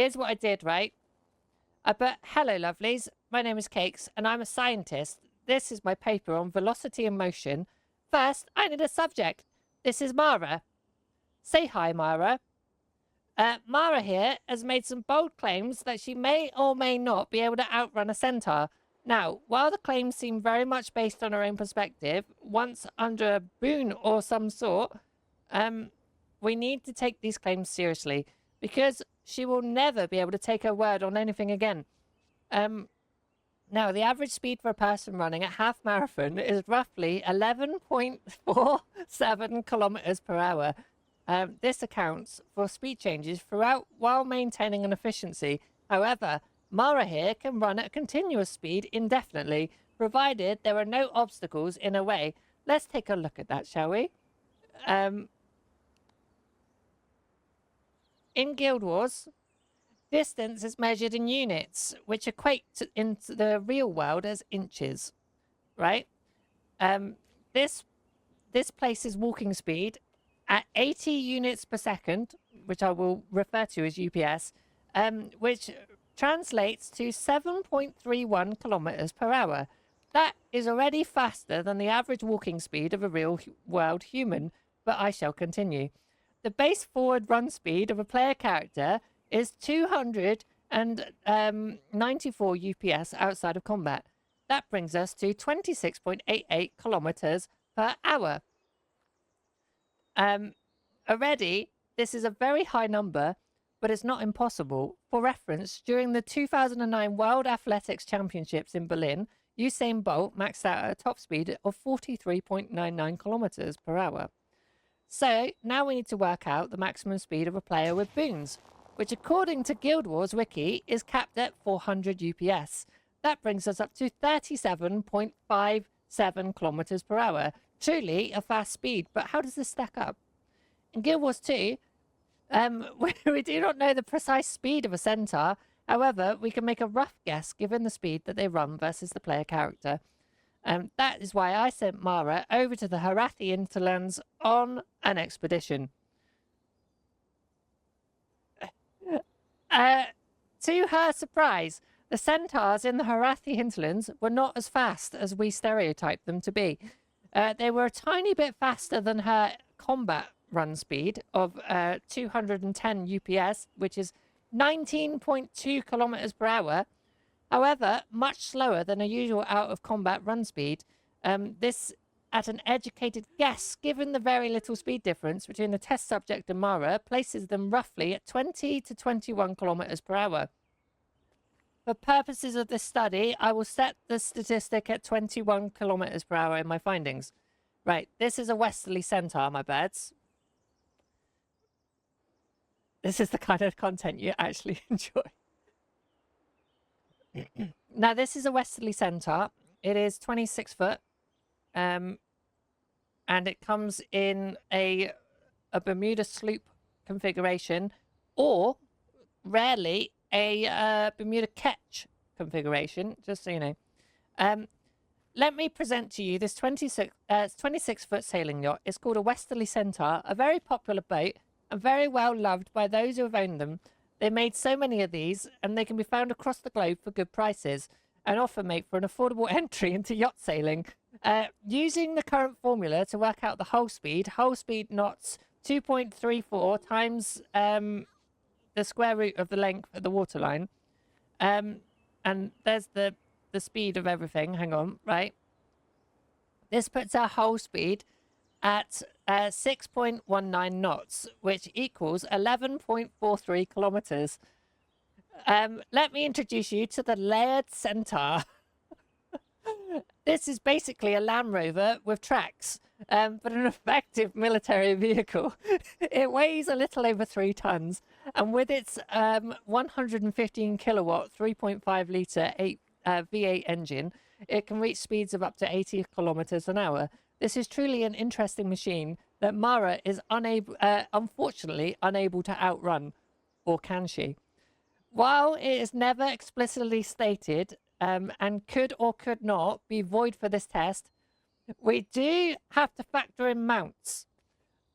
here's what I did, right? I put, hello, lovelies. My name is Cakes, and I'm a scientist. This is my paper on velocity and motion. First, I need a subject. This is Mara. Say hi, Mara. Mara here has made some bold claims that she may or may not be able to outrun a centaur. Now, while the claims seem very much based on her own perspective, once under a boon or some sort, we need to take these claims seriously because she will never be able to take her word on anything again. Now, the average speed for a person running a half marathon is roughly 11.47 kilometers per hour. This accounts for speed changes throughout while maintaining an efficiency. However, Mara here can run at a continuous speed indefinitely, provided there are no obstacles in her way. Let's take a look at that, shall we? In Guild Wars, distance is measured in units, which equate in the real world as inches, right? This places walking speed at 80 units per second, which I will refer to as UPS, which translates to 7.31 kilometers per hour. That is already faster than the average walking speed of a real-world human, but I shall continue. The base forward run speed of a player character is 294 UPS outside of combat. That brings us to 26.88 kilometers per hour. Already, this is a very high number, but it's not impossible. For reference, during the 2009 World Athletics Championships in Berlin, Usain Bolt maxed out at a top speed of 43.99 kilometers per hour. So, now we need to work out the maximum speed of a player with boons, which according to Guild Wars Wiki is capped at 400 UPS. That brings us up to 37.57 kilometers per hour. Truly a fast speed, but how does this stack up? In Guild Wars 2, we do not know the precise speed of a centaur. However, we can make a rough guess given the speed that they run versus the player character. That is why I sent Mara over to the Harathi hinterlands on an expedition. To her surprise, the centaurs in the Harathi hinterlands were not as fast as we stereotyped them to be. They were a tiny bit faster than her combat run speed of 210 UPS, which is 19.2 kilometers per hour. However, much slower than a usual out-of-combat run speed. This, at an educated guess, given the very little speed difference between the test subject and Mara, places them roughly at 20 to 21 kilometers per hour. For purposes of this study, I will set the statistic at 21 kilometers per hour in my findings. Right, this is a westerly centaur, my birds. This is the kind of content you actually enjoy. Now, this is a westerly centaur. It is 26 foot. And it comes in a Bermuda sloop configuration, or rarely a Bermuda ketch configuration, just so you know. Let me present to you this 26-foot sailing yacht. It's called a Westerly Centaur, a very popular boat and very well loved by those who have owned them. They made so many of these, and they can be found across the globe for good prices and often make for an affordable entry into yacht sailing. Using the current formula to work out the hull speed knots 2.34 times the square root of the length of the waterline. And there's the speed of everything. Hang on, right? This puts our hull speed at 6.19 knots, which equals 11.43 kilometers. Let me introduce you to the Laird Centaur. This is basically a Land Rover with tracks, but an effective military vehicle. It weighs a little over 3 tons, and with its 115 kilowatt, 3.5 litre V8 engine, it can reach speeds of up to 80 kilometers an hour. This is truly an interesting machine that Mara is unfortunately unable to outrun, or can she? While it is never explicitly stated and could or could not be void for this test, we do have to factor in mounts.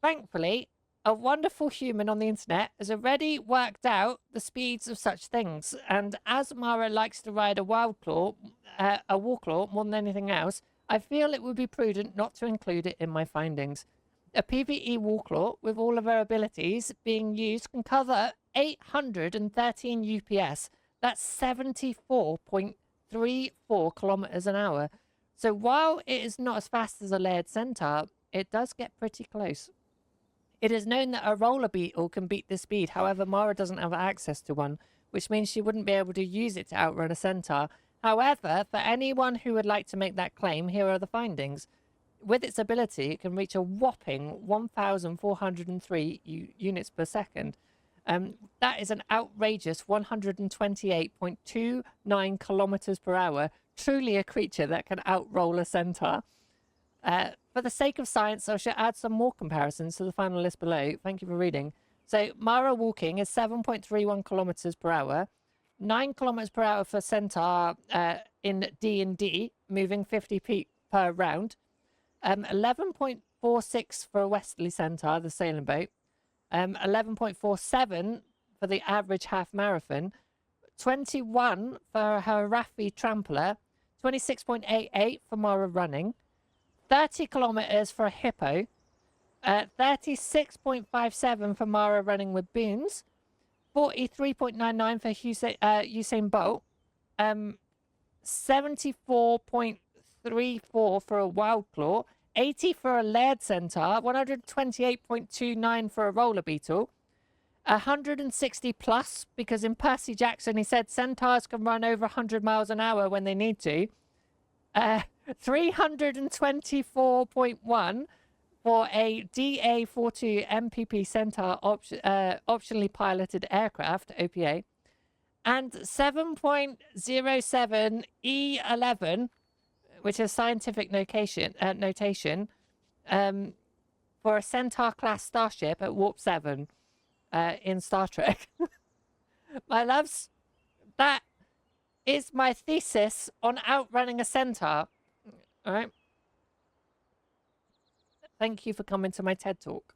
Thankfully, a wonderful human on the internet has already worked out the speeds of such things. And as Mara likes to ride a Wildclaw, a Warclaw more than anything else, I feel it would be prudent not to include it in my findings. A PvE Warclaw, with all of her abilities being used, can cover 813 UPS. That's 74.34 kilometers an hour. So while it is not as fast as a layered Centaur, it does get pretty close. It is known that a roller beetle can beat this speed. However, Mara doesn't have access to one, which means she wouldn't be able to use it to outrun a Centaur. However, for anyone who would like to make that claim, here are the findings. With its ability, it can reach a whopping 1,403 units per second. That is an outrageous 128.29 kilometers per hour. Truly a creature that can outroll a Centaur. For the sake of science, I shall add some more comparisons to the final list below. Thank you for reading. So, Mara walking is 7.31 kilometers per hour. 9 kilometers per hour for Centaur in D&D, moving 50 feet per round. 11.46 for a westerly Centaur, the sailing boat. 11.47 for the average half marathon. 21 for her Raffi Trampler. 26.88 for Mara running. 30 kilometers for a hippo. 36.57 for Mara running with boons. 43.99 for Usain Bolt. 74.34 for a Wildclaw. 80 for a layered Centaur. 128.29 for a roller beetle. 160 plus, because in Percy Jackson he said Centaurs can run over 100 miles an hour when they need to. 324.1 for a DA-42 MPP Centaur optionally piloted aircraft, OPA. And 7.07 E11, which is scientific notation, for a Centaur-class starship at Warp 7 in Star Trek. My loves, that is my thesis on outrunning a Centaur. All right. Thank you for coming to my TED Talk.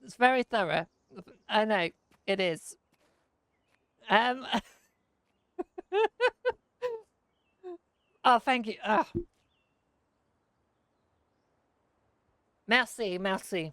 It's very thorough. I know, it is. Oh, thank you. Oh. Merci, merci.